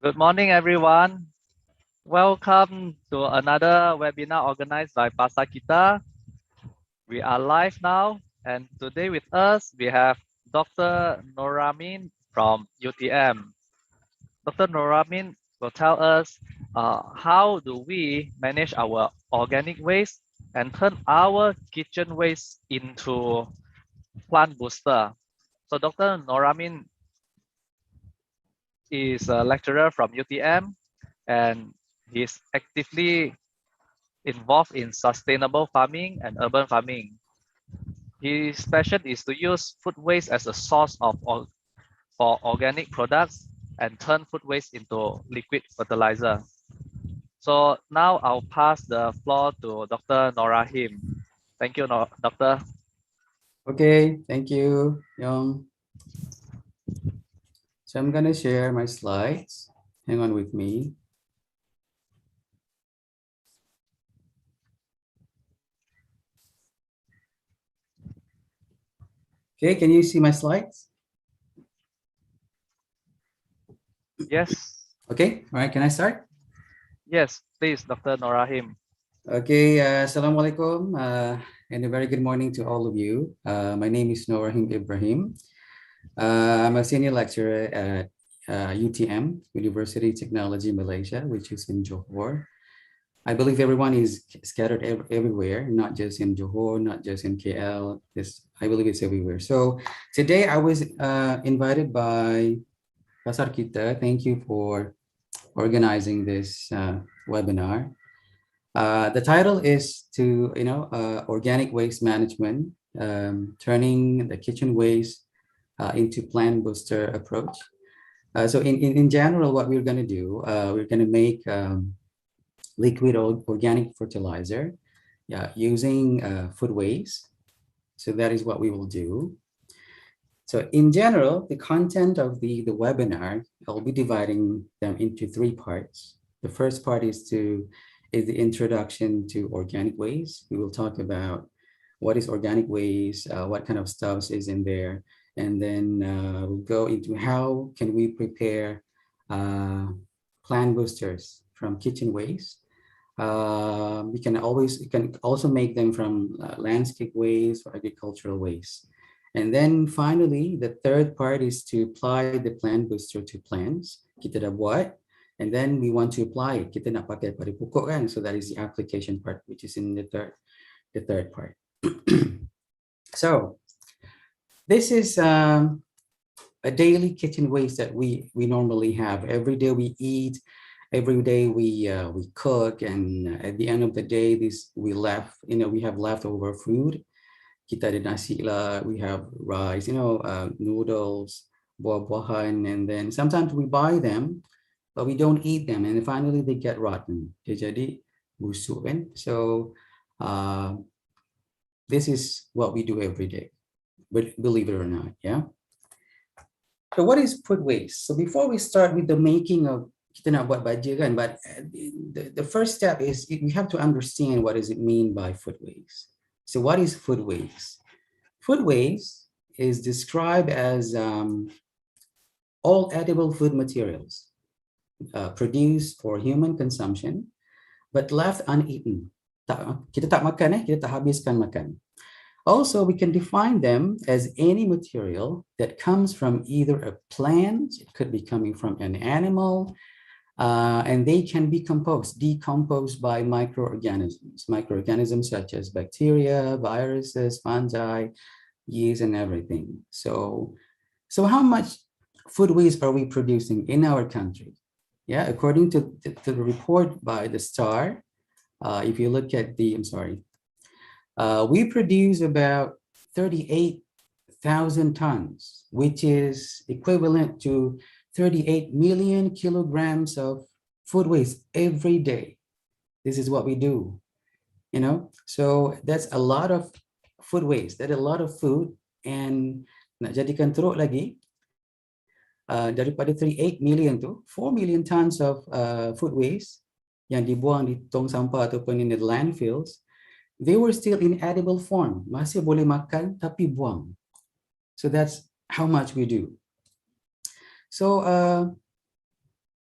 Good morning, everyone. Welcome to another webinar organized by Pasarkita. We are live now, and today with us, we have Dr. Norahim from UTM. Dr. Norahim will tell us how do we manage our organic waste and turn our kitchen waste into plant booster. So Dr. Norahim is a lecturer from UTM, and he's actively involved in sustainable farming and urban farming. His passion is to use food waste as a source for organic products and turn food waste into liquid fertilizer. So now I'll pass the floor to Dr. Norahim. Thank you, Doctor. Okay, thank you, Young. So I'm gonna share my slides. Hang on with me. Okay, can you see my slides? Yes. Okay, all right, can I start? Yes, please, Dr. Norahim. Okay, Assalamualaikum, and a very good morning to all of you. My name is Norahim Ibrahim. I'm a senior lecturer at UTM, University Technology Malaysia, which is in Johor. I believe everyone is scattered everywhere, not just in Johor, not just in KL. I believe it's everywhere. So today I was invited by Pasarkita. Thank you for organizing this webinar. The title is to, organic waste management, turning the kitchen waste into plant booster approach. So in general, what we're going to do, we're going to make liquid organic fertilizer, using food waste. So that is what we will do. So in general, the content of the webinar, I'll be dividing them into three parts. The first part is the introduction to organic waste. We will talk about what is organic waste, what kind of stuff is in there, and then we'll go into how can we prepare plant boosters from kitchen waste. We can also make them from landscape waste or agricultural waste. And then finally, the third part is to apply the plant booster to plants. Kita dah buat, and then we want to apply it. Kita nak pakai pada pokok kan? So that is the application part, which is in the third part. So this is a daily kitchen waste that we normally have. Every day we eat, every day we cook, and at the end of the day, we have leftover food. Kita ada nasi lah, we have rice, noodles, buah-buahan, and then sometimes we buy them, but we don't eat them, and finally they get rotten. Dia jadi busuk kan? So this is what we do every day, but believe it or not, yeah. So what is food waste? So before we start with the making of kita nak buat baju kan, but the first step is we have to understand what does it mean by food waste. So what is food waste? Food waste is described as all edible food materials produced for human consumption, but left uneaten. Kita tak makan, kita tak habiskan makan. Also, we can define them as any material that comes from either a plant, it could be coming from an animal, and they can be decomposed by microorganisms such as bacteria, viruses, fungi, yeast, and everything. So how much food waste are we producing in our country? Yeah, according to the report by the STAR, if you look at we produce about 38,000 tons, which is equivalent to 38 million kilograms of food waste every day. This is what we do, So that's a lot of food waste. That's a lot of food. And nak jadikan teruk lagi, daripada 38 million tu, 4 million tons of food waste yang dibuang di tong sampah ataupun in the landfills, they were still in edible form. Masih boleh makan tapi buang. So that's how much we do. So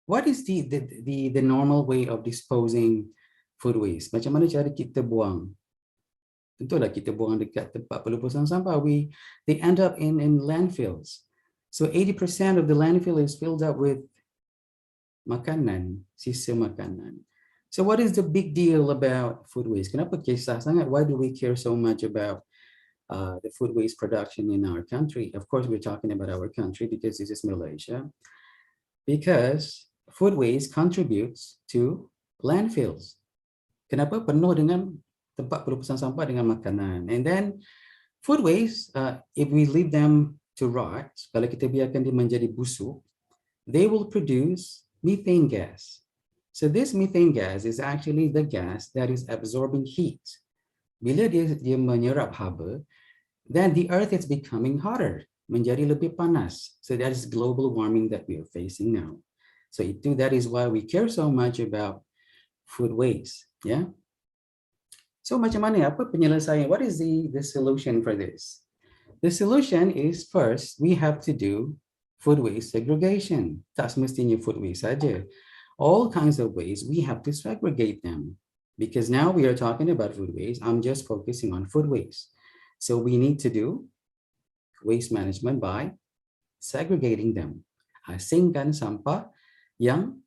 what is the normal way of disposing food waste? Macam mana cara kita buang? Tentulah kita buang dekat tempat pelepasan sampah. They end up in landfills. So 80% of the landfill is filled up with makanan, sisa makanan. So what is the big deal about food waste? Kenapa kisah sangat? Why do we care so much about the food waste production in our country? Of course, we're talking about our country because this is Malaysia. Because food waste contributes to landfills. Kenapa? Penuh dengan tempat pelepasan sampah dengan makanan. And then food waste, if we leave them to rot, kalau kita biarkan dia menjadi busuk, they will produce methane gas. So this methane gas is actually the gas that is absorbing heat. Bila dia menyerap haba, then the earth is becoming hotter, menjadi lebih panas. So that is global warming that we are facing now. So that is why we care so much about food waste. Yeah. So macam mana? Apa penyelesaian? What is the solution for this? The solution is, first, we have to do food waste segregation. Tak semestinya food waste saja. All kinds of waste, we have to segregate them. Because now we are talking about food waste, I'm just focusing on food waste. So we need to do waste management by segregating them. Asingkan sampah yang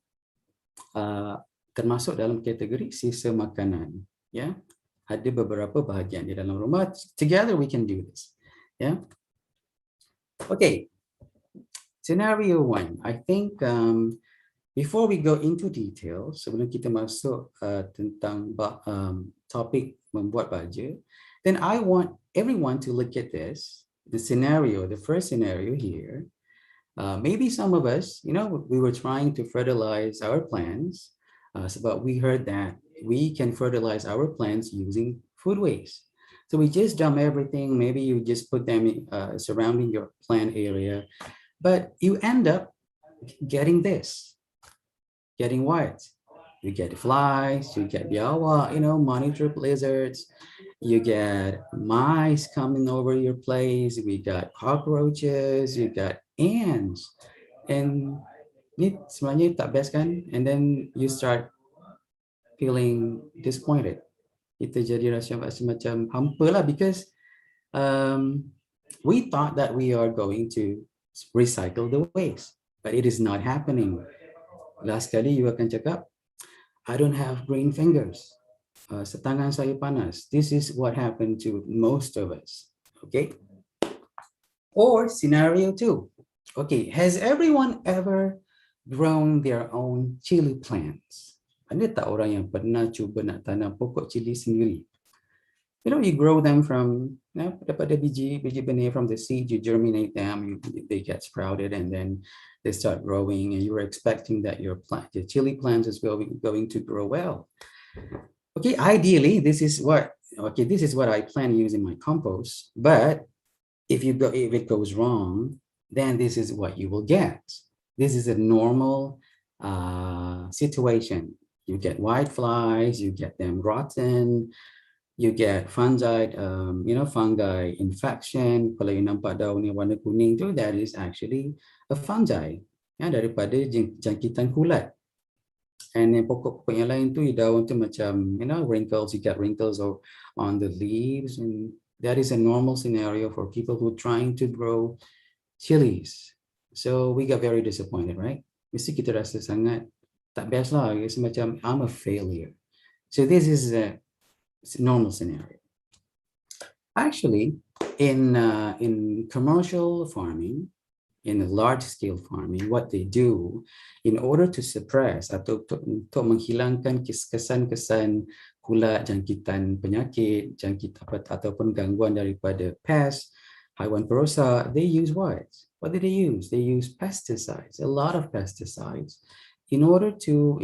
termasuk dalam kategori sisa makanan. Ya, ada beberapa bahagian di dalam rumah. Together we can do this. Yeah. Okay. Scenario 1. I think before we go into details, sebelum kita masuk tentang topik membuat baja, then I want everyone to look at this, the scenario, the first scenario here. Maybe some of us, we were trying to fertilize our plants, but we heard that we can fertilize our plants using food waste. So we just dump everything. Maybe you just put them surrounding your plant area, but you end up getting this. Getting what? You get flies, you get biawa, money trip lizards, you get mice coming over your place, we got cockroaches, you got ants, and ini sebenarnya tak best kan? And then you start feeling disappointed. Kita jadi rasa macam hampa lah, because we thought that we are going to recycle the waste, but it is not happening. Last kali you akan cakap, I don't have green fingers. Setangan saya panas. This is what happened to most of us. Okay. Or scenario 2. Okay, has everyone ever grown their own chili plants? Ada tak orang yang pernah cuba nak tanam pokok cili sendiri? You grow them from, daripada biji benih from the seed, you germinate them, they get sprouted, and then they start growing, and you're expecting that your chili plant is going to grow well. Okay, ideally, this is what I plan using my compost. But if it goes wrong, then this is what you will get. This is a normal situation. You get white flies, you get them rotten, you get fungi, fungi infection. Kalau you nampak daun yang warna kuning tu, that is actually a fungi, daripada jangkitan kulat. And then pokok-pokok yang lain tu, daun tu macam, wrinkles, you get wrinkles on the leaves, and that is a normal scenario for people who are trying to grow chilies. So we got very disappointed, right? Mesti kita rasa sangat tak best lah. It's macam, I'm a failure. So this is a normal scenario. Actually, in commercial farming, in large-scale farming, what they do in order to suppress atau untuk menghilangkan kesan-kesan kulat, jangkitan penyakit, ataupun gangguan daripada pest, haiwan perosak, they use what? What do they use? They use pesticides, a lot of pesticides, in order to,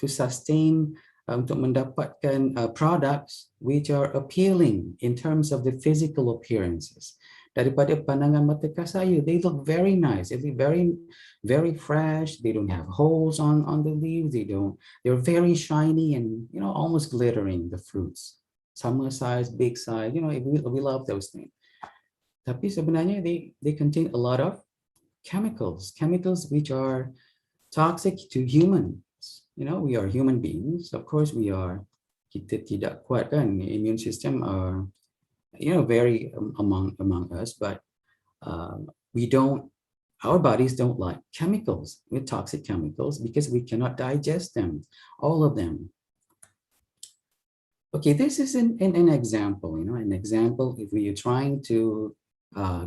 to sustain, untuk mendapatkan products which are appealing in terms of the physical appearances. Daripada pandangan mata kasar, they look very nice. They look very, very fresh. They don't have holes on the leaves. They're very shiny and, almost glittering, the fruits. Summer size, big size, we love those things. Tapi sebenarnya they contain a lot of chemicals which are toxic to humans. We are human beings. Of course, kita tidak kuat kan, immune system are very among us, but we don't. Our bodies don't like chemicals with toxic chemicals because we cannot digest them, all of them. Okay, this is an example. An example if we are trying to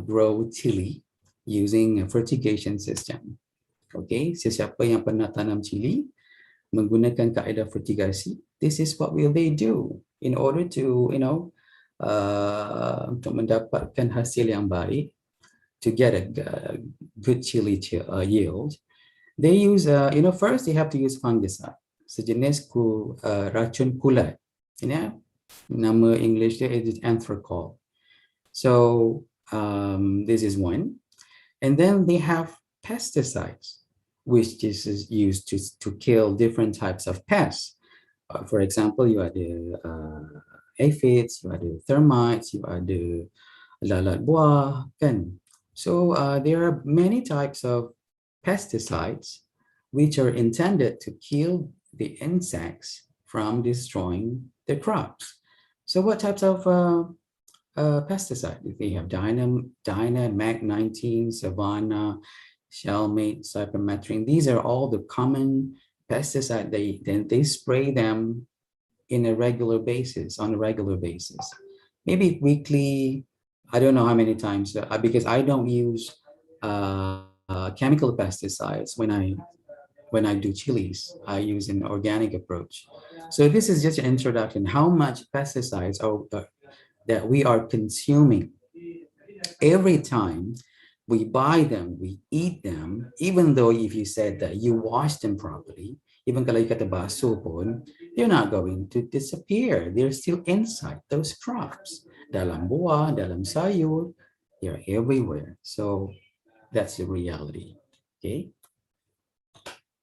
grow chili using a fertigation system. Okay, sesiapa yang pernah tanam chili menggunakan kaedah fertigasi, this is what will they do in order to, untuk mendapatkan hasil yang baik, to get a good chili yield. They use, first they have to use fungicide, sejenis racun kulat. Nama English dia is anthracol. So this is one. And then they have pesticides, which is used to kill different types of pests. For example, you ada aphids, you ada termites, you ada lalat buah, kan? So there are many types of pesticides which are intended to kill the insects from destroying the crops. So what types of pesticide? They have Dyna, Mag 19, Savannah, Shellmate, cypermethrin. These are all the common pesticides. They spray them on a regular basis. Maybe weekly. I don't know how many times because I don't use chemical pesticides when I do chilies. I use an organic approach. So this is just an introduction. How much pesticides that we are consuming every time we buy them, we eat them, even though if you said that you wash them properly, even kalau you kata basuh pun, they're not going to disappear. They're still inside those crops. Dalam buah, dalam sayur, they're everywhere. So that's the reality. Okay.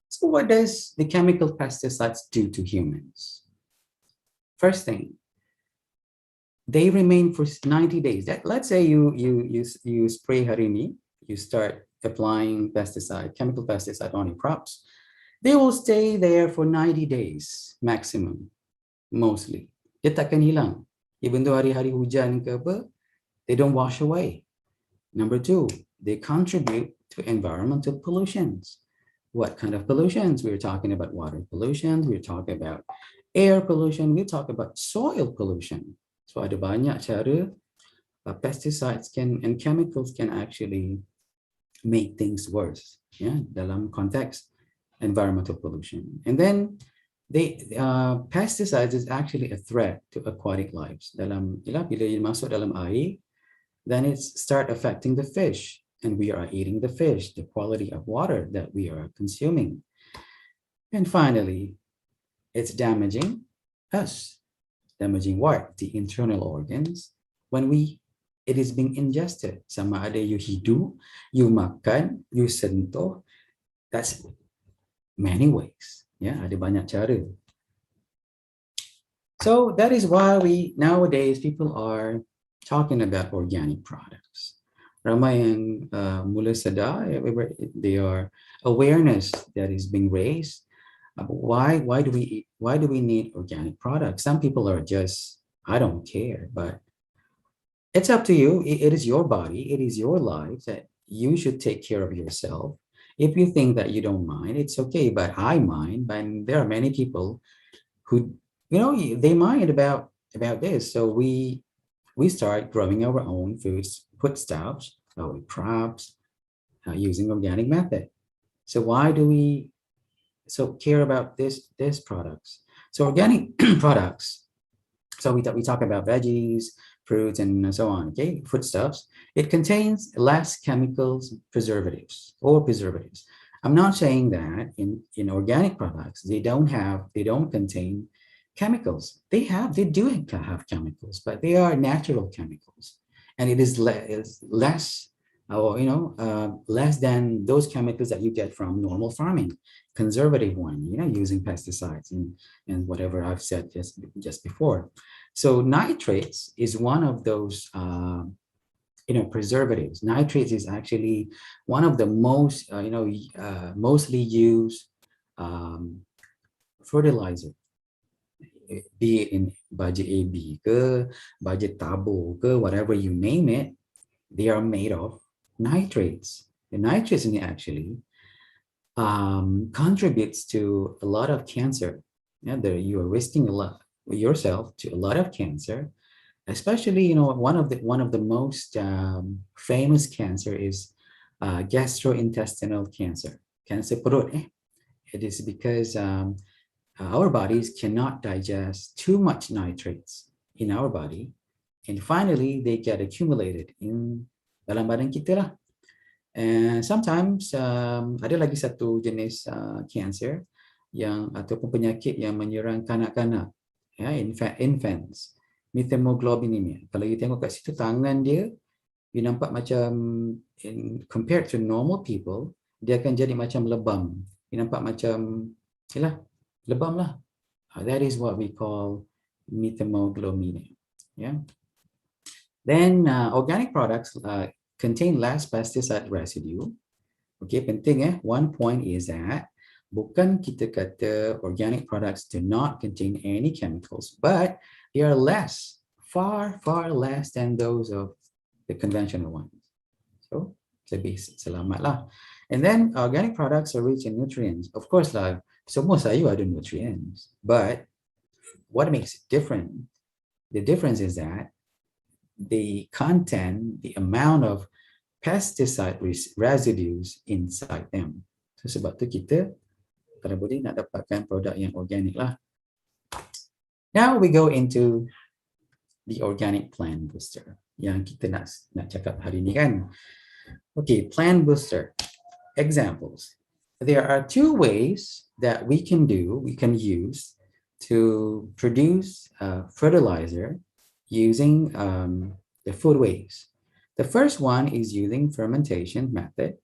So what does the chemical pesticides do to humans? First thing, they remain for 90 days. Let's say you spray hari ini, you start applying chemical pesticide on your crops. They will stay there for 90 days maximum, mostly. Dia takkan hilang. Even though hari-hari hujan ke apa, they don't wash away. Number two, they contribute to environmental pollutions. What kind of pollutions? We're talking about water pollution, we're talking about air pollution, we talk about soil pollution. So ada banyak cara pesticides and chemicals can actually make things worse, dalam konteks environmental pollution. And then pesticides is actually a threat to aquatic lives. Bila masuk dalam air, then it start affecting the fish, and we are eating the fish, the quality of water that we are consuming. And finally, it's damaging us. Damaging what? The internal organs when it is being ingested. Sama ada you hidup, you makan, you sentuh. That's many ways. Ada banyak cara. So that is why nowadays people are talking about organic products. Ramai yang mula sadar, they are awareness that is being raised. Why do we need organic products? Some people are just, I don't care, but it's up to you. It is your body, it is your life, that you should take care of yourself. If you think that you don't mind, it's okay, but I mind. And there are many people who, they mind about this. So we start growing our own foodstuffs, our crops, using organic method. So why do we care about these products? So organic products. So we talk about veggies, fruits, and so on. Okay, foodstuffs. It contains less chemicals, preservatives. I'm not saying that in organic products they don't contain chemicals. They do have chemicals, but they are natural chemicals, and it is less less than those chemicals that you get from normal farming, conservative one, using pesticides and whatever I've said just before. So nitrates is one of those preservatives. Nitrates is actually one of the most, mostly used um, fertilizer, be it in budget AB ke, budget tabo ke, whatever you name it, they are made of nitrates. The nitrates in it actually contributes to a lot of cancer. Yeah, you are risking a lot yourself to a lot of cancer, especially one of the most famous cancer is gastrointestinal cancer, cancer perut. It is because our bodies cannot digest too much nitrates in our body, and finally they get accumulated in dalam badan kita lah. And sometimes ada lagi satu jenis cancer yang ataupun penyakit yang menyerang kanak-kanak, ya, infants, methemoglobinemia. Kalau you tengok kat situ tangan dia, you nampak macam compared to normal people, dia akan jadi macam lebam. You nampak macam, yalah, lebam lah. That is what we call methemoglobinemia. Yeah. Then organic products contain less pesticide residue. Okay, penting one point is that bukan kita kata organic products do not contain any chemicals, but they are less, far less than those of the conventional ones. So lebih selamat lah. And then organic products are rich in nutrients. Of course lah, semua sayur ada nutrients, but what makes it different? The difference is that the content, the amount of pesticide residues inside them. So sebab tu kita kalau boleh nak dapatkan produk yang organic lah. Now we go into the organic plant booster yang kita nak cakap hari ni kan. Okay, plant booster. Examples. There are two ways that we can use to produce fertilizer using the food waste. The first one is using fermentation method,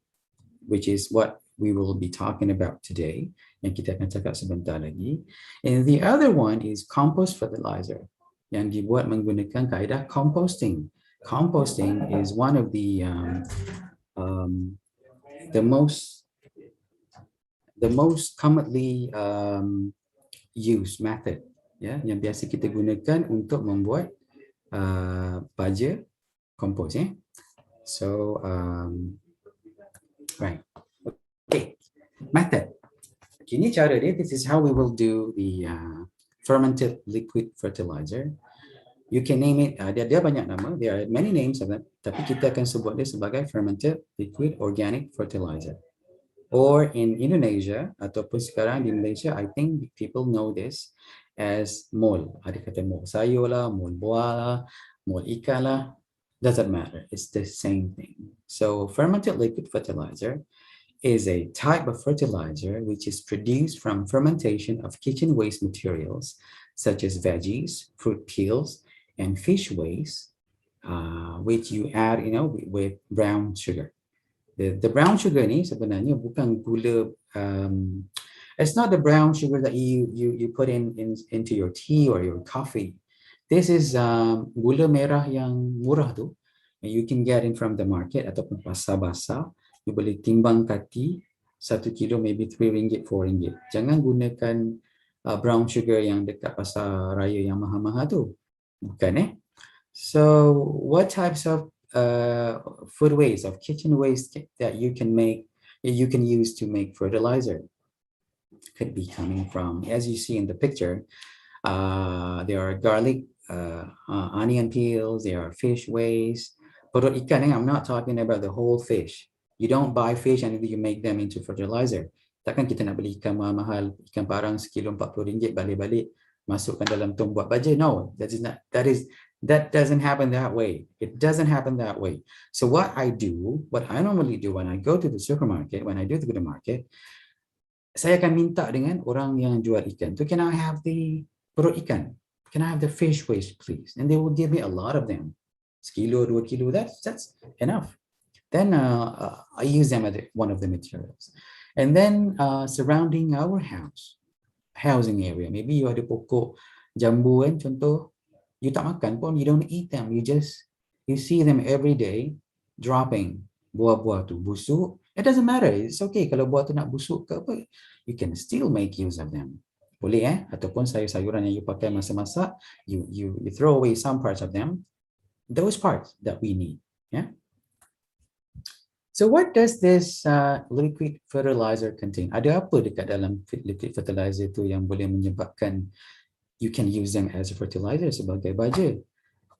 which is what we will be talking about today. Yang kita akan cakap sebentar lagi. And the other one is compost fertilizer, yang dibuat menggunakan kaedah composting. Composting is one of the most commonly used method, ya, yang biasa kita gunakan untuk membuat baja compost. So right, okay, method. Ini cara dia. This is how we will do the fermented liquid fertilizer. You can name it, dia banyak nama, there are many names of it, tapi kita akan sebut dia sebagai fermented liquid organic fertilizer. Or in Indonesia, ataupun sekarang di Malaysia, I think people know this as mol. Ada kata mol sayur lah, mol buah lah, mol ikan lah, doesn't matter, it's the same thing. So fermented liquid fertilizer is a type of fertilizer which is produced from fermentation of kitchen waste materials such as veggies, fruit peels, and fish waste, which you add, with brown sugar. The brown sugar ni sebenarnya bukan gula. It's not the brown sugar that you put into your tea or your coffee. This is gula merah yang murah tu. You can get it from the market ataupun pasar basah. You boleh timbang kati 1 kilo maybe RM3, RM4. Jangan gunakan brown sugar yang dekat pasar raya yang mahal-mahal tu. Bukan. So what types of food waste, of kitchen waste that you can use to make fertilizer could be coming from, as you see in the picture, there are garlic, onion peels, there are fish waste. Perut ikan, I'm not talking about the whole fish. You don't buy fish and you make them into fertilizer. Takkan kita nak beli ikan mahal, ikan parang sekilo RM40, balik-balik masukkan dalam tong buat baja. No, that doesn't happen that way. It doesn't happen that way. So what I normally do when I go to the supermarket, when I do to the market, saya akan minta dengan orang yang jual ikan tu, can I have the perut ikan? Can I have the fish waste, please? And they will give me a lot of them. Sekilo, 2 kilo, that's enough. Then I use them as one of the materials. And then surrounding our housing area, maybe you ada pokok jambu kan, contoh, you tak makan pun, you don't eat them, you just You see them every day dropping buah-buah tu busuk. It doesn't matter. It's okay kalau buah tu nak busuk ke apa. You can still make use of them. Boleh ataupun sayur-sayuran yang you pakai masa-masak, you throw away some parts of them. Those parts that we need. Yeah. So what does this liquid fertilizer contain? Ada apa dekat dalam liquid fertilizer tu yang boleh menyebabkan you can use them as a fertilizer sebagai baja?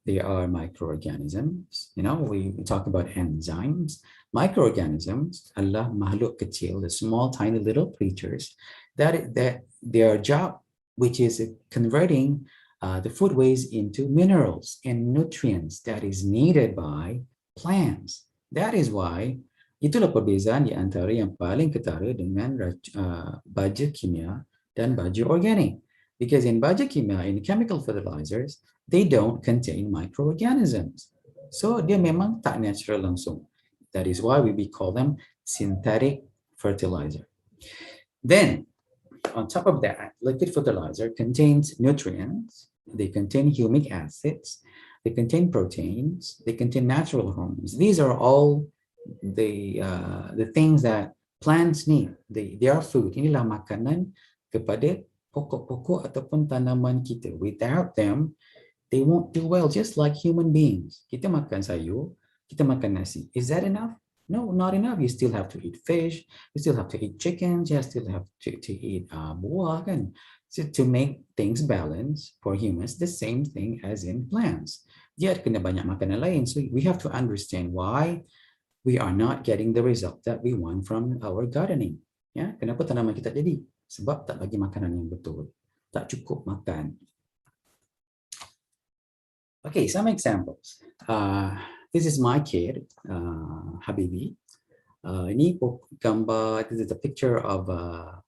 They are microorganisms. You know, we talk about enzymes. Microorganisms adalah makhluk kecil, the small, tiny little creatures that their job, which is converting the food waste into minerals and nutrients that is needed by plants. That is why itulah perbezaan di antara yang paling ketara dengan baja kimia dan baja organik. Because in baja kimia, in chemical fertilizers, they don't contain microorganisms. So dia memang tak natural langsung. That is why we call them synthetic fertilizer. Then, on top of that, liquid fertilizer contains nutrients, they contain humic acids, they contain proteins, they contain natural hormones. These are all the things that plants need. They are food. Inilah makanan kepada pokok-pokok ataupun tanaman kita. Without them, they won't do well, just like human beings. Kita makan sayur, kita makan nasi. Is that enough? No, not enough. You still have to eat fish, you still have to eat chickens, you still have to eat buah kan? So to make things balance for humans, the same thing as in plants. Dia kena banyak makanan lain. So we have to understand why we are not getting the result that we want from our gardening. Ya, kenapa tanaman kita jadi? Sebab tak bagi makanan yang betul. Tak cukup makan. Okay, some examples. This is my kid, Habibi. Ini gambar, this is a picture of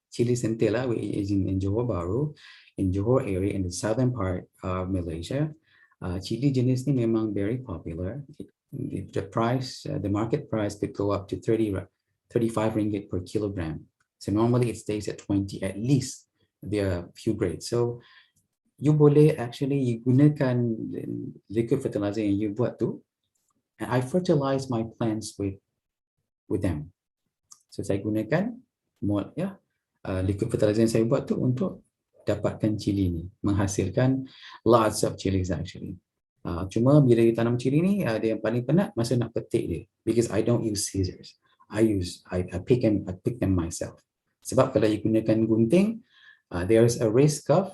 chili centella, which is in Johor Bahru, in Johor area, in the southern part of Malaysia. Chili jenis ni memang very popular. The price, the market price could go up to 35 ringgit per kilogram. So normally it stays at 20 at least. There are a few grades. So you boleh actually you gunakan liquid fertilizer yang you buat tu, and I fertilize my plants with them. So saya gunakan liquid fertilizer yang saya buat tu untuk dapatkan cili ni, menghasilkan lots of chilies actually. Cuma bila you tanam cili ni, ada yang paling penat masa nak petik dia, because I don't use scissors. I pick them myself. Sebab kalau you gunakan gunting, there's a risk of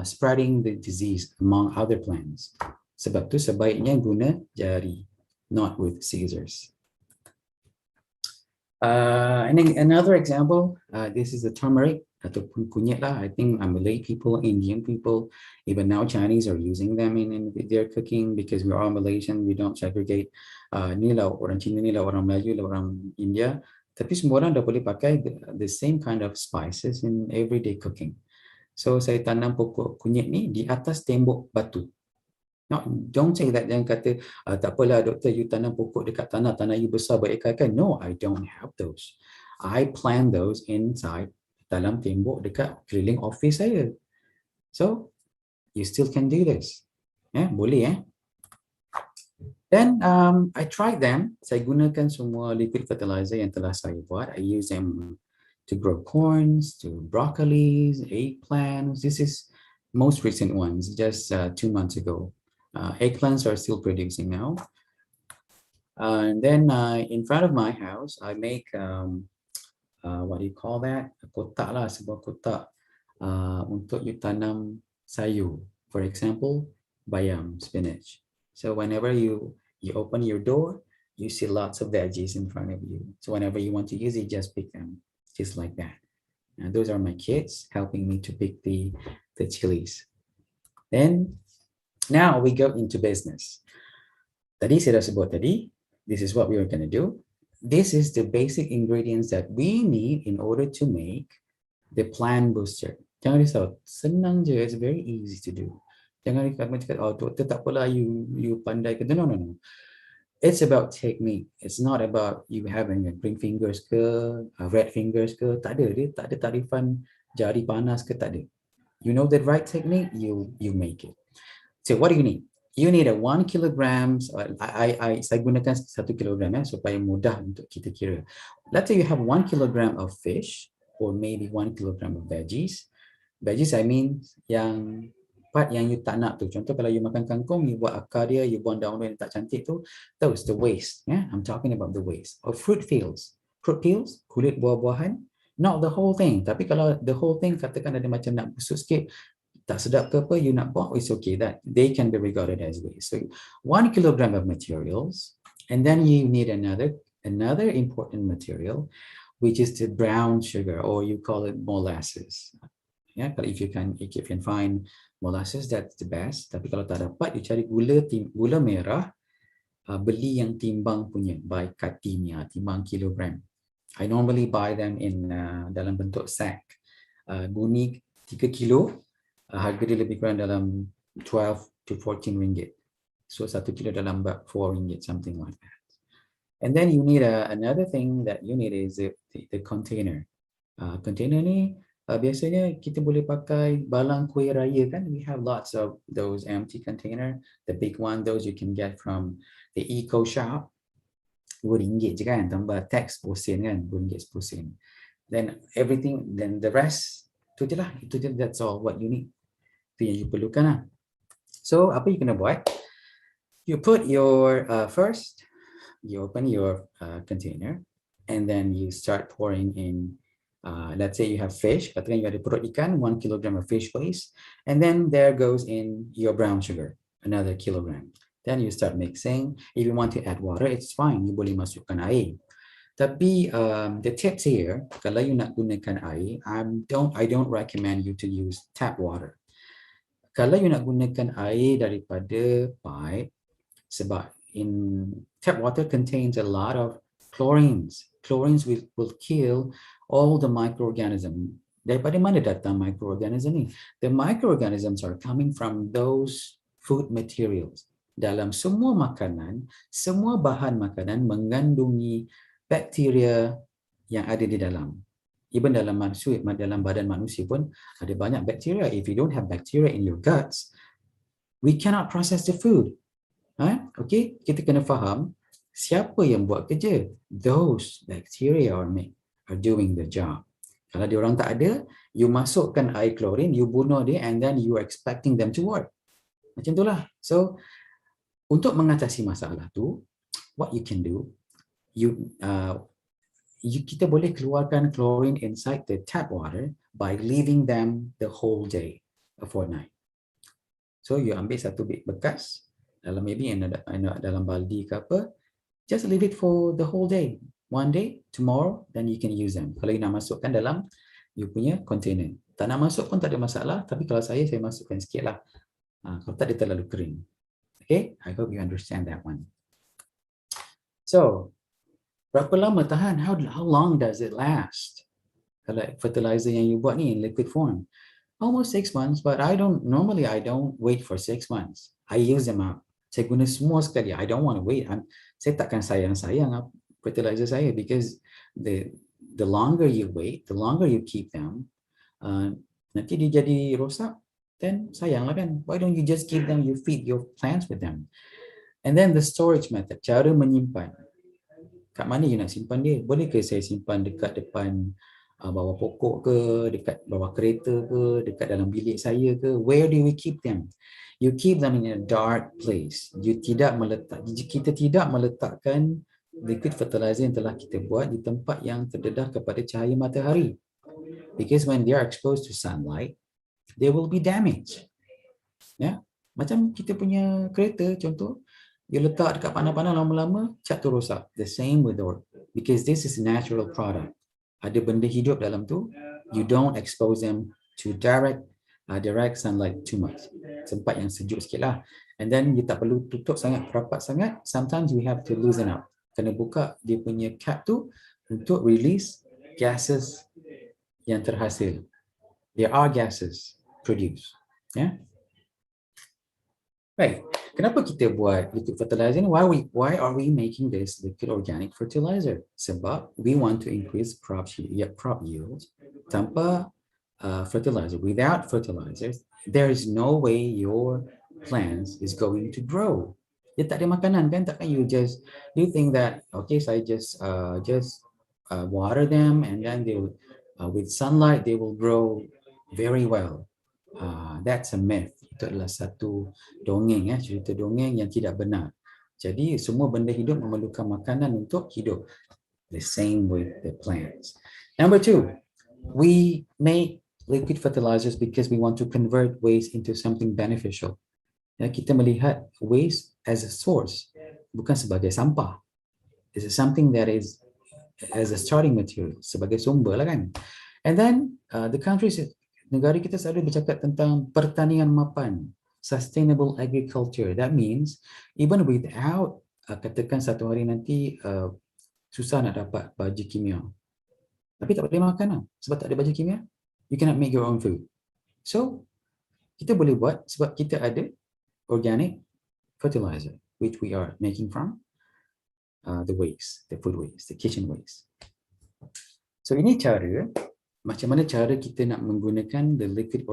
spreading the disease among other plants. Sebab tu sebaiknya guna jari, not with scissors. And then another example, this is the turmeric ataupun kunyit lah. I think Malay people, Indian people, even now Chinese are using them in their cooking, because we are all Malaysian, we don't segregate. Ni lah orang Cina, ni lah orang Melayu, lah orang India. Tapi semua orang dah boleh pakai the same kind of spices in everyday cooking. So saya tanam pokok kunyit ni di atas tembok batu. No, don't say that. Jangan kata, tak apalah doktor, you tanam pokok dekat tanah you besar berikan. No, I don't have those. I plant those inside dalam tembok dekat keliling office saya. So, you still can do this. Boleh Then, I tried them. Saya gunakan semua liquid fertilizer yang telah saya buat. I use them to grow corns, to broccolis, eggplants. This is most recent ones, just 2 months ago. Eggplants are still producing now. And then in front of my house, I make, what do you call that? Kotak lah, sebuah kotak untuk you tanam sayur. For example, bayam, spinach. So whenever you open your door, you see lots of veggies in front of you. So whenever you want to use it, just pick them, just like that. And those are my kids helping me to pick the chilies. Then now we go into business. Tadi saya dah sebut tadi, this is what we are going to do. This is the basic ingredients that we need in order to make the plant booster. Jangan risau, senang je, it's very easy to do. Jangan cakap, oh doktor tak apalah, you pandai ke. No. It's about technique. It's not about you having a green fingers ke, red fingers ke. Tak ada, dia tak ada tarifan jari panas ke, tak ada. You know the right technique, you make it. So what do you need? you need a 1 kilograms. Saya gunakan 1 kilogram supaya mudah untuk kita kira. Let's say you have 1 kilogram of fish or maybe 1 kilogram of veggies. Veggies I mean yang part yang you tak nak tu. Contoh kalau you makan kangkung, you buat akar dia, you buang daun dia yang tak cantik tu, those the waste. I'm talking about the waste. Or fruit peels. Fruit peels, kulit buah-buahan, not the whole thing. Tapi kalau the whole thing katakan ada macam nak busuk sikit, tak sedap ke apa, you nak buang, it's okay. That they can be regarded as waste. So 1 kilogram of materials, and then you need another important material, which is the brown sugar, or you call it molasses. But if you can find molasses, that's the best. Tapi kalau tak dapat, you cari gula merah, beli yang timbang punya, by katimnya, timbang kilogram. I normally buy them in dalam bentuk sack. Bunyi 3 kilo, harga dia lebih kurang dalam 12 to 14 ringgit. So 1 kilo dalam 4 ringgit, something like that. And then you need another thing that you need is the container. Container ni biasanya kita boleh pakai balang kuih raya kan. We have lots of those empty container. The big one, those you can get from the eco shop. RM2 je kan, tambah tax 10 sen kan, RM2 10 sen. Then everything, then the rest, itu je lah, that's all what you need. Itu yang you perlukan lah. So apa you kena buat? You put your first, you open your container, and then you start pouring in. Let's say you have fish, katakan you ada perut ikan, 1 kilogram of fish waste, and then there goes in your brown sugar, another kilogram. Then you start mixing. If you want to add water, it's fine. You boleh masukkan air. Tapi the tips here, kalau you nak gunakan air, I don't recommend you to use tap water. Kalau you nak gunakan air daripada pipe, sebab in tap water contains a lot of chlorines. Chlorines will kill all the microorganisms. Daripada mana datang microorganism ni? The microorganisms are coming from those food materials. Dalam semua makanan, semua bahan makanan mengandungi bakteria yang ada di dalam. Even dalam manusia, dalam badan manusia pun ada banyak bakteria. If you don't have bacteria in your guts, we cannot process the food. Okay, kita kena faham siapa yang buat kerja. Those bacteria are doing the job. Kalau diorang tak ada, you masukkan air klorin, you bunuh dia, and then you are expecting them to work. Macam itulah. So, untuk mengatasi masalah tu, what you can do, kita boleh keluarkan chlorine inside the tap water by leaving them the whole day, a fortnight. So you ambil satu bit bekas, dalam maybe dalam baldi ke apa, just leave it for the whole day. One day, tomorrow, then you can use them. Kalau you nak masukkan dalam you punya container. Tak nak masuk pun tak ada masalah, tapi kalau saya masukkan sikit lah. Kalau tak dia terlalu kering. Okay, I hope you understand that one. So, berapa lama tahan? How long does it last? Kalau fertilizer yang you buat ni in liquid form, almost 6 months. But normally I don't wait for 6 months. I use them up. Saya guna semua sekali. I don't want to wait. Saya takkan sayang fertilizer saya, because the longer you wait, the longer you keep them, nanti dia jadi rosak. Then sayang lah kan. Why don't you just keep them, you feed your plants with them. And then the storage method, cara menyimpan. Kat mana you nak simpan dia? Boleh ke saya simpan dekat depan bawah pokok ke, dekat bawah kereta ke, dekat dalam bilik saya ke? Where do we keep them? You keep them in a dark place. Kita tidak meletakkan liquid fertilizer yang telah kita buat di tempat yang terdedah kepada cahaya matahari. Because when they are exposed to sunlight, they will be damaged. Macam kita punya kereta contoh, you letak dekat panas-panas lama-lama, cat tu rosak. The same with because this is a natural product. Ada benda hidup dalam tu, you don't expose them to direct sunlight too much. Tempat yang sejuk sikit lah. And then you tak perlu tutup sangat, rapat sangat. Sometimes we have to loosen up. Kena buka dia punya cap tu untuk release gases yang terhasil. There are gases produced. Right. Kenapa kita buat liquid fertilizer? Why are we making this liquid organic fertilizer? Sebab we want to increase crop yield tanpa fertilizer. Without fertilizers, there is no way your plants is going to grow. Dia tak ada makanan kan, takkan you think that okay, so I just water them and then they will with sunlight they will grow very well. That's a myth. Itu adalah satu dongeng, cerita dongeng yang tidak benar. Jadi semua benda hidup memerlukan makanan untuk hidup. The same with the plants. Number two, we make liquid fertilizers because we want to convert waste into something beneficial. Ya, kita melihat waste as a source, bukan sebagai sampah. This is something that is as a starting material, sebagai sumber lah kan. And then the countries, negara kita selalu bercakap tentang pertanian mapan, sustainable agriculture. That means even without katakan satu hari nanti susah nak dapat baju kimia, tapi tak boleh makan lah, sebab tak ada baju kimia, you cannot make your own food. So kita boleh buat sebab kita ada organic fertilizer, which we are making from the waste, the food waste, the kitchen waste. So ini cara, macam mana cara kita nak menggunakan the liquid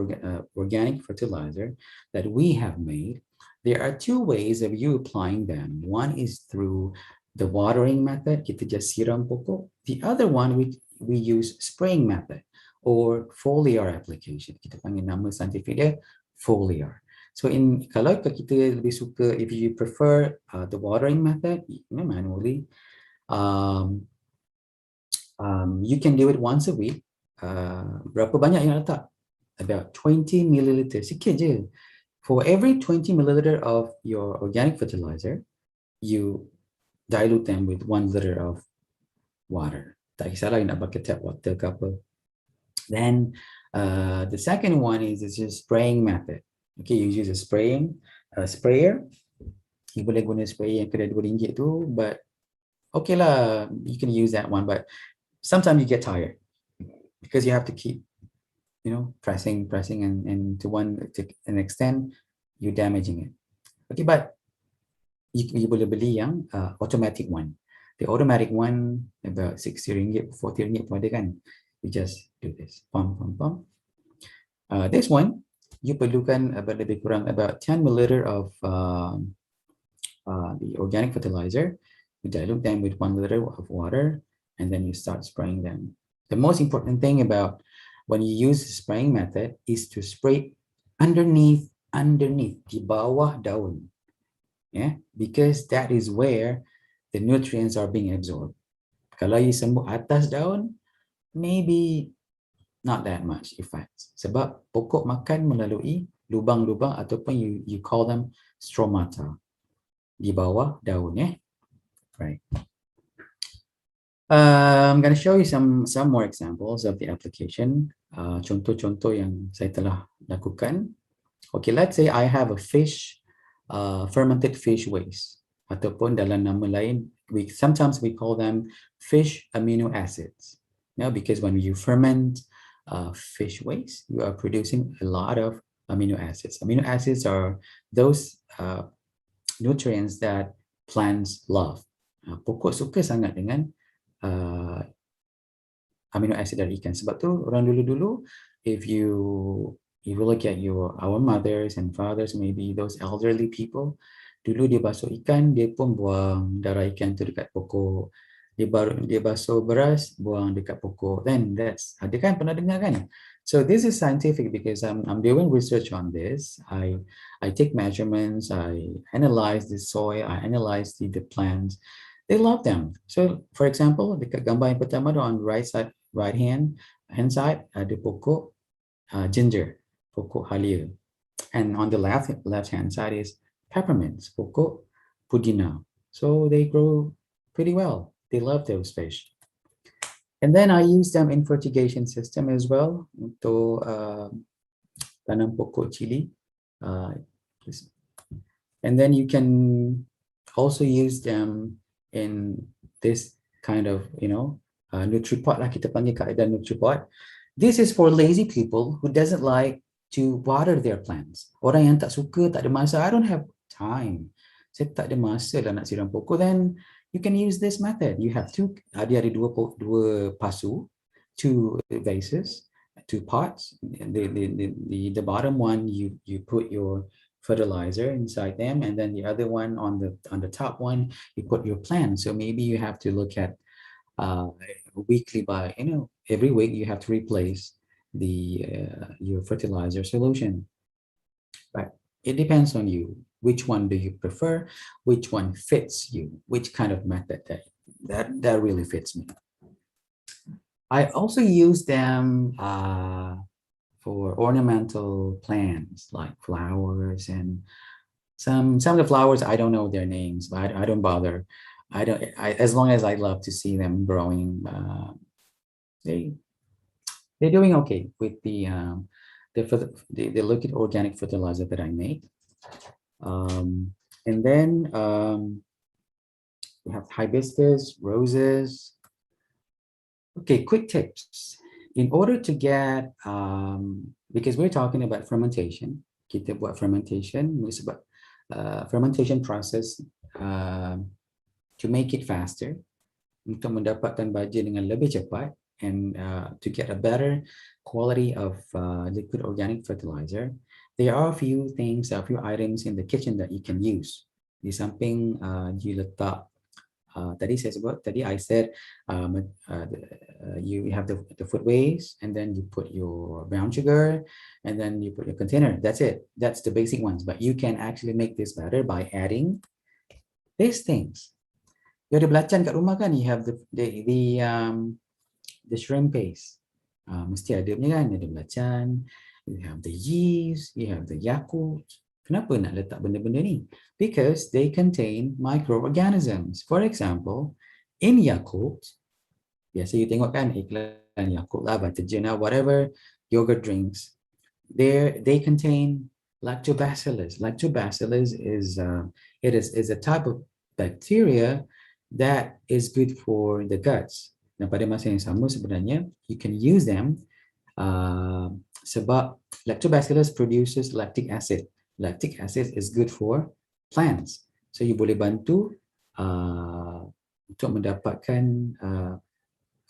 organic fertilizer that we have made. There are two ways of you applying them. One is through the watering method, kita just siram pokok. The other one, we use spraying method or foliar application. Kita panggil nama saintifik dia foliar. So kalau kita lebih suka, if you prefer the watering method, manually, you can do it once a week. Berapa banyak yang letak? About 20 milliliter, sikit je. For every 20 milliliter of your organic fertilizer, you dilute them with 1 liter of water. Tak kisahlah nak pakai tap water ke apa. Then the second one is just spraying method. Okay, you use a sprayer. You boleh guna sprayer yang kedai RM2 tu, but okay lah, you can use that one, but sometimes you get tired because you have to keep, pressing and to an extent, you're damaging it. Okay, but you boleh beli yang automatic one. The automatic one about RM60, RM40 pun ada kan. You just do this, pump. This one, you perlukan lebih kurang about 10 milliliter of the organic fertilizer. You dilute them with 1 liter of water, and then you start spraying them. The most important thing about when you use the spraying method is to spray underneath, di bawah daun. Yeah, because that is where the nutrients are being absorbed. Kalau you sembuh atas daun, maybe not that much effect. Sebab pokok makan melalui lubang-lubang ataupun you call them stromata di bawah daun, right? I'm going to show you some more examples of the application. Contoh-contoh yang saya telah lakukan. Okay, let's say I have a fish, fermented fish waste, ataupun dalam nama lain, sometimes we call them fish amino acids. Because when you ferment fish waste, you are producing a lot of amino acids. Amino acids are those nutrients that plants love. Pokok suka sangat dengan amino acid dari ikan. Sebab tu orang dulu-dulu, if you look at our mothers and fathers, maybe those elderly people, dulu dia basuh ikan, dia pun buang darah ikan tu dekat pokok. Dia basuh beras, buang dekat pokok. Then ada kan, pernah dengar kan? So this is scientific because I'm doing research on this. I take measurements, I analyze the soil, I analyze the plants. They love them. So for example, dekat gambar yang pertama tu on right hand side ada pokok ginger, pokok halia. And on the left hand side is peppermints, pokok pudina. So they grow pretty well. They love those fish. And then I use them in fertigation system as well untuk tanam pokok cili. And then you can also use them in this kind of, NutriPot lah, kita panggil kaedah NutriPot. This is for lazy people who doesn't like to water their plants. Orang yang tak suka, tak ada masa, I don't have time. Saya tak ada masa lah nak siram pokok. Then you can use this method. You have dia ada dua pasu, 2 vases, 2 pots. The bottom one, you put your fertilizer inside them, and then the other one on the top one you put your plant. So maybe you have to look at weekly by every week you have to replace the your fertilizer solution. But it depends on you. Which one do you prefer? Which one fits you? Which kind of method that really fits me? I also use them for ornamental plants like flowers, and some of the flowers I don't know their names, but I don't bother. I don't. As long as I love to see them growing, they they're doing okay with the liquid organic fertilizer that I make. And then we have hibiscus, roses. Okay, quick tips. In order to get, because we're talking about fermentation, kita buat fermentation, sebab fermentation process to make it faster, untuk mendapatkan baja dengan lebih cepat, and to get a better quality of liquid organic fertilizer, there are a few things, a few items in the kitchen that you can use. Di samping you letak tadi I said you have the food waste, and then you put your brown sugar, and then you put your container. That's it. That's the basic ones. But you can actually make this better by adding these things. You ada belacan kat rumah kan? You have the shrimp paste. Mesti ada punya kan? Ada belacan. You have the yeast. You have the Yakult. Kenapa nak letak benda-benda ni? Because they contain microorganisms. For example, in Yakult, biasa you tengok kan iklan Yakult lah, Vitagen, whatever yogurt drinks, they contain lactobacillus. Lactobacillus is a type of bacteria that is good for the guts. Dan pada masa yang sama sebenarnya you can use them sebab lactobacillus produces lactic acid. Lactic acid is good for plants. So you boleh bantu untuk mendapatkan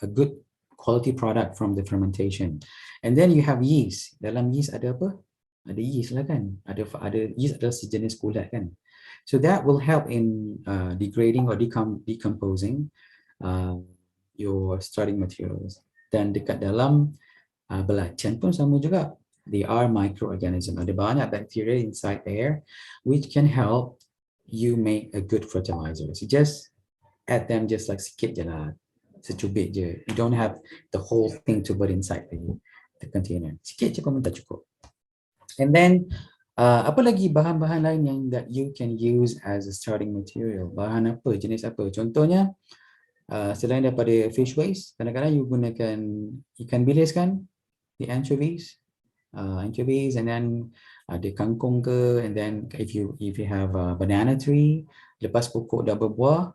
a good quality product from the fermentation. And then you have yeast. Dalam yeast ada apa? Ada yeast lah kan? Ada yeast adalah sejenis kulat kan? So that will help in degrading or decomposing your starting materials. Dan dekat dalam belacan pun sama juga. They are microorganisms. Ada banyak bacteria inside there which can help you make a good fertilizer. So just add them just like sikit je lah. Secubit je. You don't have the whole thing to put inside the container. Sikit je pun dah cukup. And then apa lagi bahan-bahan lain yang that you can use as a starting material? Bahan apa? Jenis apa? Contohnya selain daripada fish waste, kadang-kadang you gunakan ikan bilis kan? The anchovies, and then ada kangkung ke, and then if you have a banana tree, lepas pokok dah berbuah,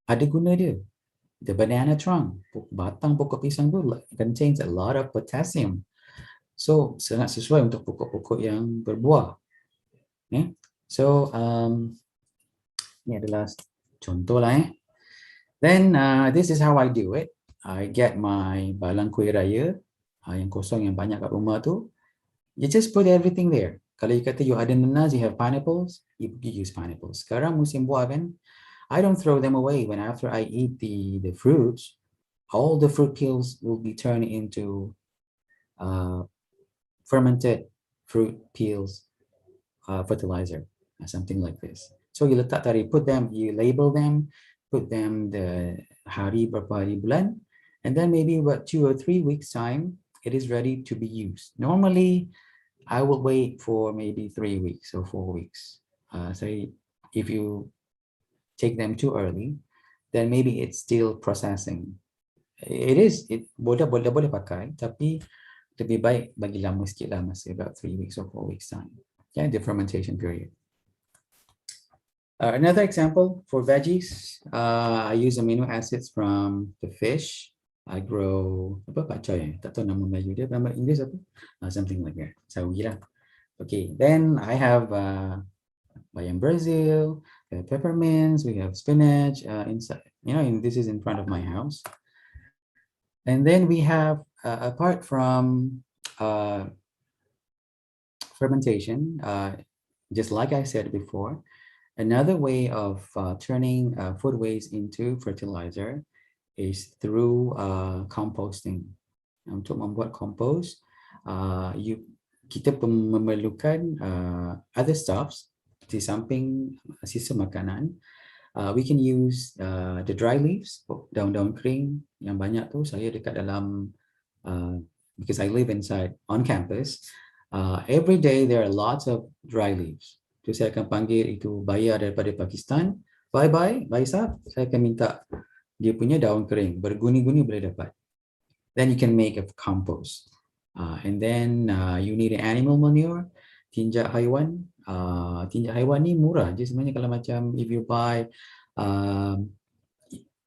ada guna dia. The banana trunk, batang pokok pisang tu contains a lot of potassium. So sangat sesuai untuk pokok-pokok yang berbuah. So ni adalah contoh lah. Then this is how I do it. I get my balang kuih raya yang kosong yang banyak kat rumah tu. You just put everything there. Kalau you kata you ada nanas, you have pineapples, you use pineapples. Sekarang musim buah kan, I don't throw them away. When after I eat the fruits, all the fruit peels will be turned into fermented fruit peels fertilizer, something like this. So you letak tadi, you label them, put them the hari berapa hari bulan, and then maybe about 2 or 3 weeks time, it is ready to be used. Normally, I will wait for maybe 3 weeks or 4 weeks. So if you take them too early, then maybe it's still processing. It boleh pakai, tapi lebih baik bagi lama sikit lah, masih about 3 weeks or 4 weeks time. Yeah, the fermentation period. Another example for veggies, I use amino acids from the fish. I grow apa pakcoy, tak tahu nama Melayu dia, nama Inggeris apa? Something like that. Sawi lah. Okay, then I have bayam Brazil, we have peppermints, we have spinach inside. This is in front of my house. And then we have apart from fermentation, just like I said before, another way of turning food waste into fertilizer is through composting. Untuk membuat compost, kita memerlukan other stuffs di samping sisa makanan. We can use the dry leaves, daun-daun kering yang banyak tu saya dekat dalam because I live inside on campus. Every day there are lots of dry leaves. Tu saya akan panggil itu buyer daripada Pakistan. Bye Saf. Saya akan minta dia punya daun kering, berguni-guni boleh dapat. Then you can make a compost. And then you need an animal manure, tinja haiwan. Tinja haiwan ni murah je sebenarnya kalau macam if you buy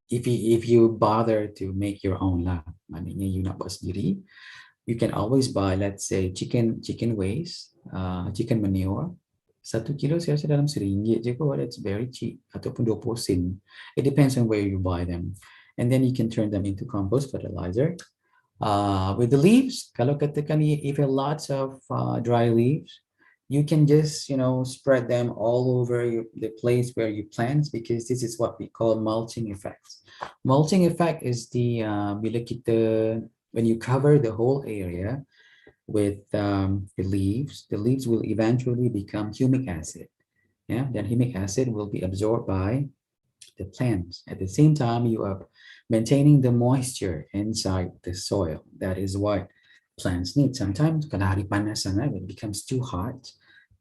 if you bother to make your own lah, maknanya you nak buat sendiri, you can always buy, let's say, chicken waste, chicken manure. 1 kilo saya rasa dalam RM1 je kot. That's very cheap. Ataupun 20 sen. It depends on where you buy them. And then you can turn them into compost fertilizer. With the leaves, kalau katakan if you have lots of dry leaves, you can just, spread them all over the place where you plant, because this is what we call mulching effects. Mulching effect is the bila kita, when you cover the whole area with the leaves will eventually become humic acid. Yeah, then humic acid will be absorbed by the plants. At the same time, you are maintaining the moisture inside the soil. That is what plants need. Sometimes kalau hari panas sangat, it becomes too hot.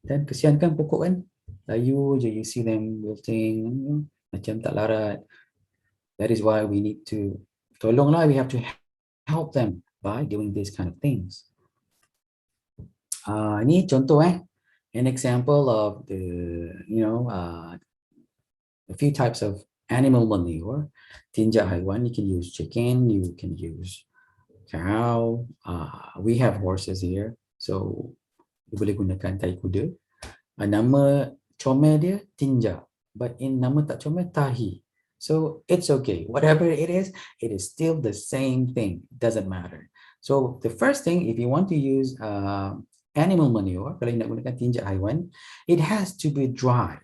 Dan kesian kan pokok kan, layu je, you see them wilting, macam tak larat. That is why we need to tolonglah, we have to help them by doing these kind of things. Ini contoh an example of the a few types of animal manure. Tinja haiwan, you can use chicken, you can use cow. We have horses here, so boleh gunakan tai kuda. Nama comel dia tinja, but in nama tak comel tahi. So it's okay. Whatever it is still the same thing. Doesn't matter. So the first thing, if you want to use animal manure, kalau you nak gunakan tinja haiwan, it has to be dried.